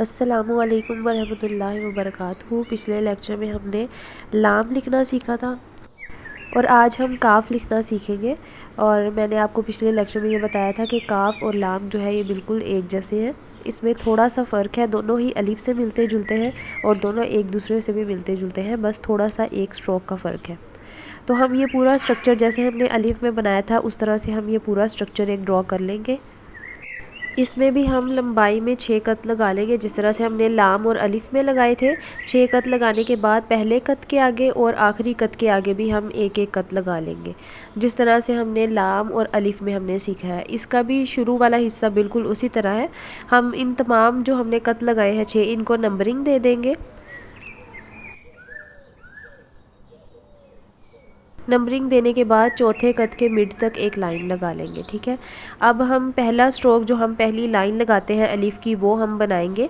अस्सलामुअलैकुम वरहमतुल्लाहि वबरकातुहू। पिछले लेक्चर में हमने लाम लिखना सीखा था और आज हम काफ़ लिखना सीखेंगे। और मैंने आपको पिछले लेक्चर में ये बताया था कि काफ़ और लाम जो है ये बिल्कुल एक जैसे हैं। इसमें थोड़ा सा फ़र्क है, दोनों ही अलिफ से मिलते जुलते हैं और दोनों एक दूसरे से भी मिलते जुलते हैं, बस थोड़ा सा एक स्ट्रोक का फ़र्क है। तो हम ये पूरा स्ट्रक्चर जैसे हमने अलिफ में बनाया था उस तरह से हम ये पूरा स्ट्रक्चर एक ड्रॉ कर लेंगे। इसमें भी हम लंबाई में 6 कत लगा लेंगे, जिस तरह से हमने लाम और अलिफ में लगाए थे। 6 कत लगाने के बाद पहले कत के आगे और आखिरी कत के आगे भी हम एक एक कत लगा लेंगे, जिस तरह से हमने लाम और अलिफ में हमने सीखा है। इसका भी शुरू वाला हिस्सा बिल्कुल उसी तरह है। हम इन तमाम जो हमने कत लगाए हैं 6, इनको नंबरिंग दे देंगे। नंबरिंग देने के बाद चौथे कत के मिड तक एक लाइन लगा लेंगे। ठीक है, अब हम पहला स्ट्रोक जो हम पहली लाइन लगाते हैं अलिफ की वो हम बनाएंगे।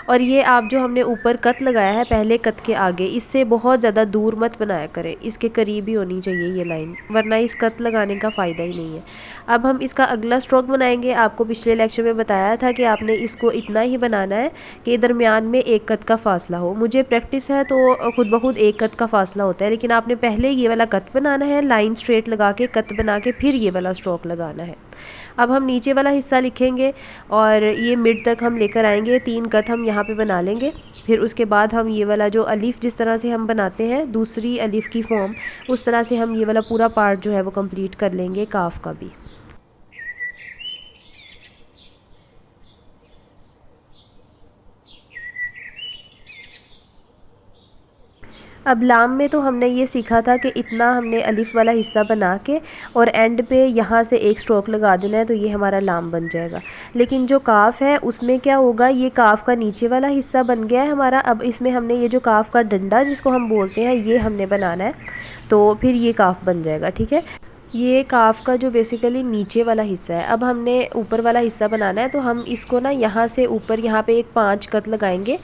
और ये आप जो हमने ऊपर कत लगाया है पहले कत के आगे, इससे बहुत ज़्यादा दूर मत बनाया करें, इसके करीब ही होनी चाहिए ये लाइन, वरना इस कत लगाने का फ़ायदा ही नहीं है। अब हम इसका अगला स्ट्रोक बनाएंगे। आपको पिछले लेक्चर में बताया था कि आपने इसको इतना ही बनाना है कि दरमियान में एक कत का फासला हो। मुझे प्रैक्टिस है तो खुद ब खुद एक कत का फासला होता है, लेकिन आपने पहले ये वाला कत बनाना है, लाइन स्ट्रेट लगा के कत बना के फिर ये वाला स्ट्रोक लगाना है। अब हम नीचे वाला हिस्सा लिखेंगे और ये मिड तक हम लेकर आएंगे। 3 कत हम यहाँ पे बना लेंगे। फिर उसके बाद हम ये वाला जो अलिफ जिस तरह से हम बनाते हैं दूसरी अलिफ की फॉर्म, उस तरह से हम ये वाला पूरा पार्ट जो है वो कंप्लीट कर लेंगे काफ का भी। अब लाम में तो हमने ये सीखा था कि इतना हमने अलिफ वाला हिस्सा बना के और एंड पे यहाँ से एक स्ट्रोक लगा देना है, तो ये हमारा लाम बन जाएगा। लेकिन जो काफ है उसमें क्या होगा, ये काफ का नीचे वाला हिस्सा बन गया है हमारा। अब इसमें हमने ये जो काफ का डंडा जिसको हम बोलते हैं ये हमने बनाना है, तो फिर ये काफ बन जाएगा। ठीक है, ये काफ का जो बेसिकली नीचे वाला हिस्सा है। अब हमने ऊपर वाला हिस्सा बनाना है, तो हम इसको ना यहाँ से ऊपर यहाँ पे एक 5 कत लगाएंगे।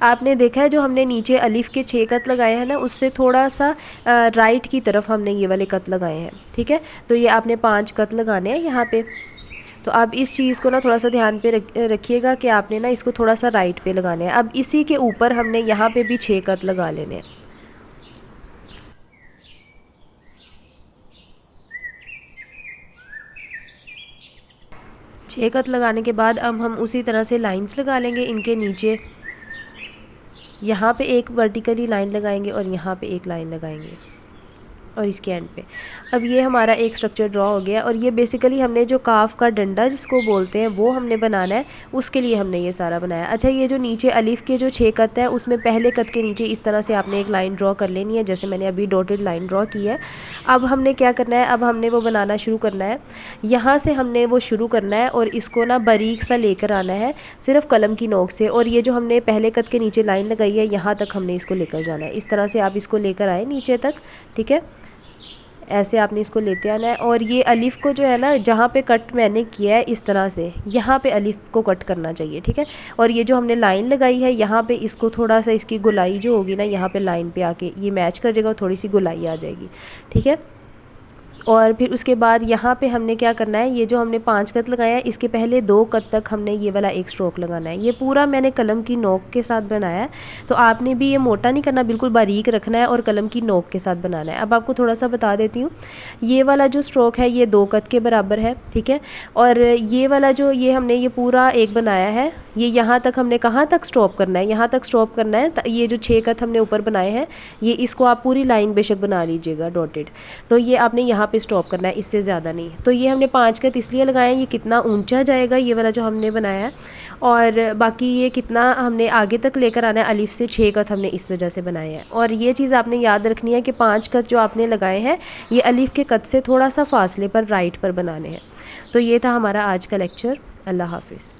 आपने देखा है जो हमने नीचे अलिफ के 6 कत लगाए हैं ना, उससे थोड़ा सा राइट की तरफ हमने ये वाले कत लगाए हैं। ठीक है, तो ये आपने 5 कत लगाने हैं यहाँ पे। तो आप इस चीज़ को ना थोड़ा सा ध्यान पे रखिएगा कि आपने ना इसको थोड़ा सा राइट पे लगाना है। अब इसी के ऊपर हमने यहाँ पे भी 6 कत लगा लेने हैं। 6 कत लगाने के बाद अब हम उसी तरह से लाइंस लगा लेंगे इनके नीचे। यहाँ पे एक वर्टिकली लाइन लगाएंगे और यहाँ पे एक लाइन लगाएंगे और इसके एंड पे। अब ये हमारा एक स्ट्रक्चर ड्रॉ हो गया। और ये बेसिकली हमने जो काफ का डंडा जिसको बोलते हैं वो हमने बनाना है, उसके लिए हमने ये सारा बनाया। अच्छा, ये जो नीचे अलिफ के जो 6 कत है उसमें पहले कत के नीचे इस तरह से आपने एक लाइन ड्रॉ कर लेनी है, जैसे मैंने अभी डॉटेड लाइन ड्रॉ की है। अब हमने क्या करना है, अब हमने वो बनाना शुरू करना है। यहाँ से हमने वो शुरू करना है और इसको ना बारीक सा लेकर आना है सिर्फ कलम की नोक से। और ये जो हमने पहले कत के नीचे लाइन लगाई है यहाँ तक हमने इसको लेकर जाना है। इस तरह से आप इसको लेकर आए नीचे तक। ठीक है, ऐसे आपने इसको लेते आना है। और ये अलिफ को जो है ना, जहाँ पे कट मैंने किया है इस तरह से यहाँ पे अलिफ को कट करना चाहिए। ठीक है, और ये जो हमने लाइन लगाई है यहाँ पे इसको थोड़ा सा इसकी गुलाई जो होगी ना यहाँ पे लाइन पे आके ये मैच कर जाएगा और थोड़ी सी गुलाई आ जाएगी। ठीक है, और फिर उसके बाद यहाँ पे हमने क्या करना है, ये जो हमने 5 कत लगाया है इसके पहले 2 कत तक हमने ये वाला एक स्ट्रोक लगाना है। ये पूरा मैंने कलम की नोक के साथ बनाया है, तो आपने भी ये मोटा नहीं करना, बिल्कुल बारीक रखना है और कलम की नोक के साथ बनाना है। अब आपको थोड़ा सा बता देती हूँ, ये वाला जो स्ट्रोक है ये 2 कत के बराबर है। ठीक है, और ये वाला जो ये हमने ये पूरा एक बनाया है, ये यहाँ तक हमने कहाँ तक स्टॉप करना है, यहाँ तक स्टॉप करना है। ये जो 6 कत हमने ऊपर बनाए हैं ये इसको आप पूरी लाइन बेशक बना लीजिएगा डॉटेड, तो ये आपने यहाँ पे स्टॉप करना है, इससे ज़्यादा नहीं। तो ये हमने 5 कत इसलिए लगाए हैं, ये कितना ऊंचा जाएगा ये वाला जो हमने बनाया है। और बाकी ये कितना हमने आगे तक लेकर आना है, अलिफ से 6 कत हमने इस वजह से बनाए हैं। और ये चीज़ आपने याद रखनी है कि 5 कत जो आपने लगाए हैं ये अलिफ के कत से थोड़ा सा फासले पर राइट पर बनाने हैं। तो ये था हमारा आज का लेक्चर। अल्लाह हाफिज़।